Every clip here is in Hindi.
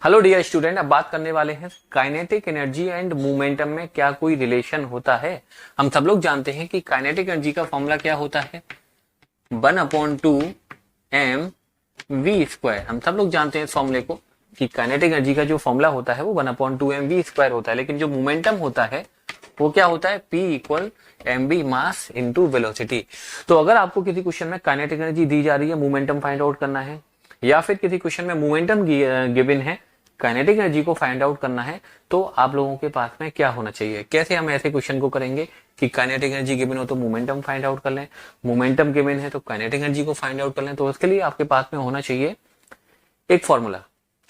हेलो डियर स्टूडेंट, अब बात करने वाले हैं काइनेटिक एनर्जी एंड मोमेंटम में क्या कोई रिलेशन होता है। हम सब लोग जानते हैं कि काइनेटिक एनर्जी का फॉर्मूला क्या होता है, 1/2 mv²। हम सब लोग जानते हैं इस फॉर्मूले को कि काइनेटिक एनर्जी का जो फॉर्मूला होता है वो 1/2 mv² होता है, लेकिन जो मोमेंटम होता है वो क्या होता है, P = mv mass into velocity. तो अगर आपको किसी क्वेश्चन में काइनेटिक एनर्जी दी जा रही है, मोमेंटम फाइंड आउट करना है, या फिर किसी क्वेश्चन में मोमेंटम गिवन है, काइनेटिक एनर्जी को फाइंड आउट करना है, तो आप लोगों के पास में क्या होना चाहिए, कैसे हम ऐसे क्वेश्चन को करेंगे कि काइनेटिक एनर्जी गिवन हो तो मोमेंटम फाइंड आउट कर लें, मोमेंटम गिवन है तो काइनेटिक एनर्जी को फाइंड आउट कर लें। तो उसके लिए आपके पास में होना चाहिए एक formula,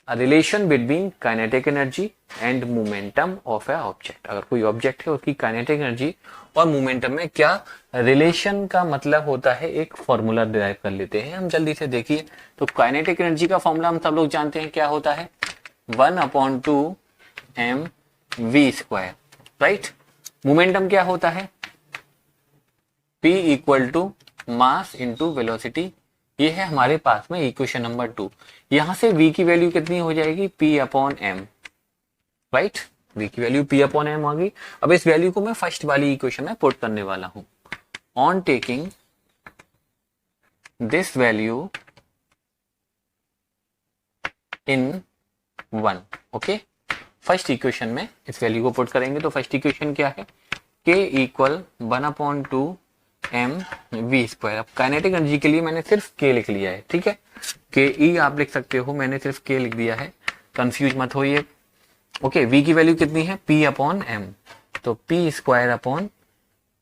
a relation between kinetic energy and momentum of A object. अगर कोई ऑब्जेक्ट है उसकी काइनेटिक एनर्जी और मोमेंटम में क्या रिलेशन का मतलब होता है, एक फॉर्मूला डिराइव कर लेते हैं हम जल्दी से। देखिए, तो काइनेटिक एनर्जी का फॉर्मूला हम सब लोग जानते हैं क्या होता है, 1/2 mv², राइट। मोमेंटम क्या होता है, P = मास इंटू वेलोसिटी। ये है हमारे पास में इक्वेशन नंबर 2। यहां से v की वैल्यू कितनी हो जाएगी, P/m, राइट। v की वैल्यू P/m आ गई। अब इस वैल्यू को मैं फर्स्ट वाली इक्वेशन में पुट करने वाला हूं। On taking this value in 1, okay. First equation में इस वैल्यू को पुट करेंगे तो फर्स्ट इक्वेशन क्या है, K = 1/2 mv²। अब काइनेटिक एनर्जी के लिए मैंने सिर्फ K लिख लिया है, ठीक है। KE आप लिख सकते हो, मैंने सिर्फ K लिख दिया है, कंफ्यूज मत होइए, ओके। V की वैल्यू कितनी है, P/m, तो P²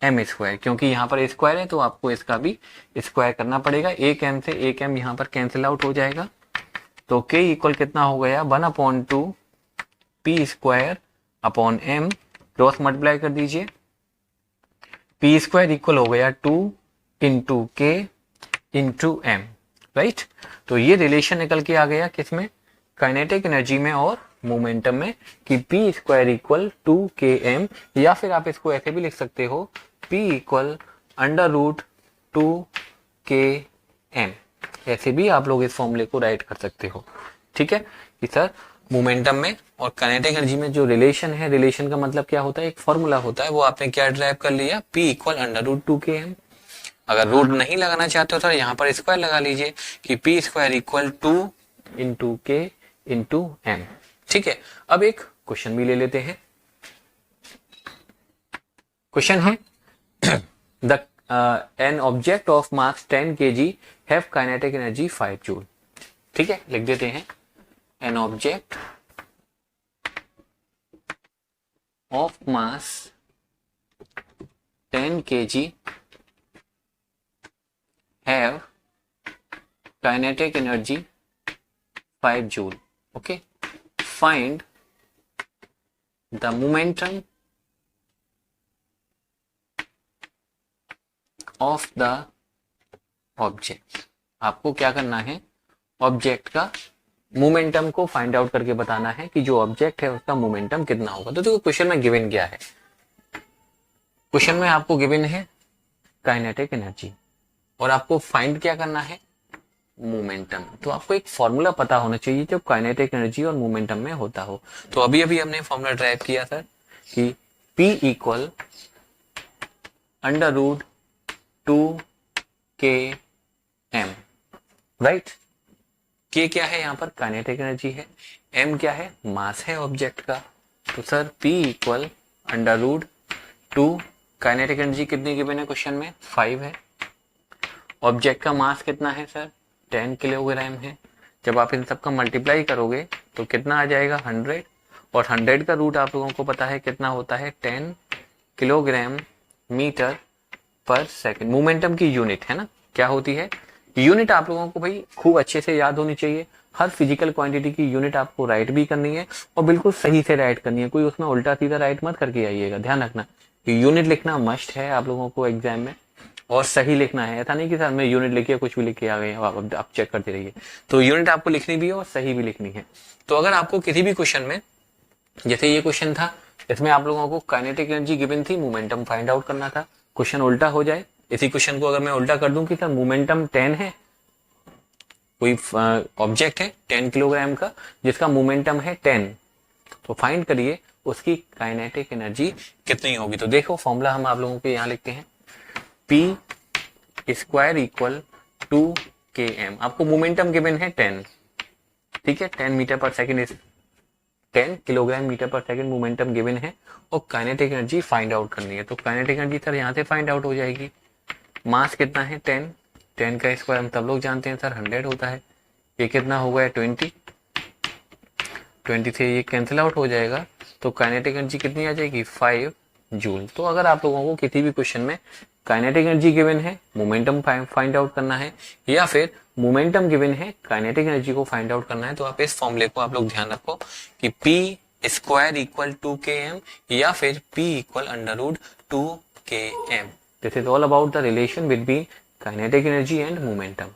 m², क्योंकि यहाँ पर स्क्वायर है तो आपको इसका भी स्क्वायर करना पड़ेगा। एक m से एक m यहाँ पर कैंसिल आउट हो जाएगा, तो K = कितना हो गया, 1/2 P²/m, क्रॉस मल्टीप्लाई कर दीजिए, P² = हो गया 2 × K × m, राइट। तो ये रिलेशन निकल के आ गया किसमें, काइनेटिक एनर्जी में और मोमेंटम में, कि P² = 2km, या फिर आप इसको ऐसे भी लिख सकते हो, P = √2km। ऐसे भी आप लोग इस फॉर्मूले को राइट कर सकते हो, ठीक है। कि सर मोमेंटम में और काइनेटिक एनर्जी में जो रिलेशन है, रिलेशन का मतलब क्या होता है, एक फॉर्मूला होता है, वो आपने क्या ड्राइव कर लिया, P = √2km। अगर रूट नहीं लगाना चाहते हो तो यहाँ पर स्क्वायर लगा लीजिए कि P² = 2 × K × m, ठीक है। अब एक क्वेश्चन भी ले लेते हैं। क्वेश्चन है the an object of mass 10 kg have kinetic energy 5 joule, ठीक है। लिख देते हैं, an object of mass 10 kg have kinetic energy 5 joule, okay. Find the momentum of the object। आपको क्या करना है, ऑब्जेक्ट का मोमेंटम को फाइंड आउट करके बताना है कि जो ऑब्जेक्ट है उसका मोमेंटम कितना होगा। तो देखो क्वेश्चन में गिवन क्या है, क्वेश्चन में आपको गिवन है काइनेटिक एनर्जी और आपको फाइंड क्या करना है, मोमेंटम। तो आपको एक फॉर्मूला पता होना चाहिए जो काइनेटिक एनर्जी और मोमेंटम में होता हो। तो अभी अभी हमने फॉर्मूला ड्राइव किया सर कि P = √2km, राइट। K क्या है, यहाँ पर काइनेटिक एनर्जी है, M क्या है, मास है ऑब्जेक्ट का। तो सर P = √2, काइनेटिक एनर्जी कितनी गिवन है क्वेश्चन में, 5 है। ऑब्जेक्ट का मास कितना है सर, 10 किलोग्राम है। जब आप इन सब का मल्टीप्लाई करोगे तो कितना आ जाएगा, 100, और 100 का रूट आप लोगों को पता है कितना होता है, 10 किलोग्राम मीटर पर सेकंड। मोमेंटम की यूनिट है ना, क्या होती है यूनिट, आप लोगों को भाई खूब अच्छे से याद होनी चाहिए। हर फिजिकल क्वांटिटी की यूनिट आपको राइट भी करनी है और बिल्कुल सही से राइट करनी है, कोई उसमें उल्टा सीधा राइट मत करके आइएगा। ध्यान रखना यूनिट लिखना मस्ट है आप लोगों को एग्जाम में, और सही लिखना है। ऐसा नहीं कि सर मैं यूनिट लिखिए कुछ भी लिख के आ गए, आप चेक करते रहिए। तो यूनिट आपको लिखनी भी है और सही भी लिखनी है। तो अगर आपको किसी भी क्वेश्चन में, जैसे ये क्वेश्चन था, इसमें आप लोगों को काइनेटिक एनर्जी गिवन थी, मोमेंटम फाइंड आउट करना था, क्वेश्चन उल्टा हो जाए, इसी क्वेश्चन को अगर मैं उल्टा कर दूं कि सर मोमेंटम 10 है, कोई ऑब्जेक्ट है 10 किलोग्राम का जिसका मोमेंटम है 10, तो फाइंड करिए उसकी काइनेटिक एनर्जी कितनी होगी। तो देखो फॉर्मूला हम आप लोगों के यहाँ लिखते हैं, P स्क्वायर इक्वल 2km। आपको मोमेंटम गिवन है 10, ठीक है, 10 मीटर पर सेकेंड इज 10 किलोग्राम मीटर पर सेकेंड मोमेंटम गिवन है और काइनेटिक एनर्जी फाइंड आउट करनी है। तो काइनेटिक एनर्जी सर यहाँ से फाइंड आउट हो जाएगी। मास कितना है 10, 10 का स्क्वायर हम सब लोग जानते हैं सर 100 होता है। ये कितना हो गया 20, 20 से ये कैंसिल आउट हो जाएगा, तो काइनेटिक एनर्जी कितनी आ जाएगी 5 जूल। तो अगर आप लोगों को किसी भी क्वेश्चन में काइनेटिक एनर्जी गिवन है, मोमेंटम फाइंड आउट करना है, या फिर मोमेंटम गिवन है काइनेटिक एनर्जी को फाइंड आउट करना है, तो आप इस फॉर्मूले को आप लोग ध्यान रखो कि P स्क्वायर इक्वल 2km या फिर P equal under root 2km। This is all about the relation between kinetic energy and momentum.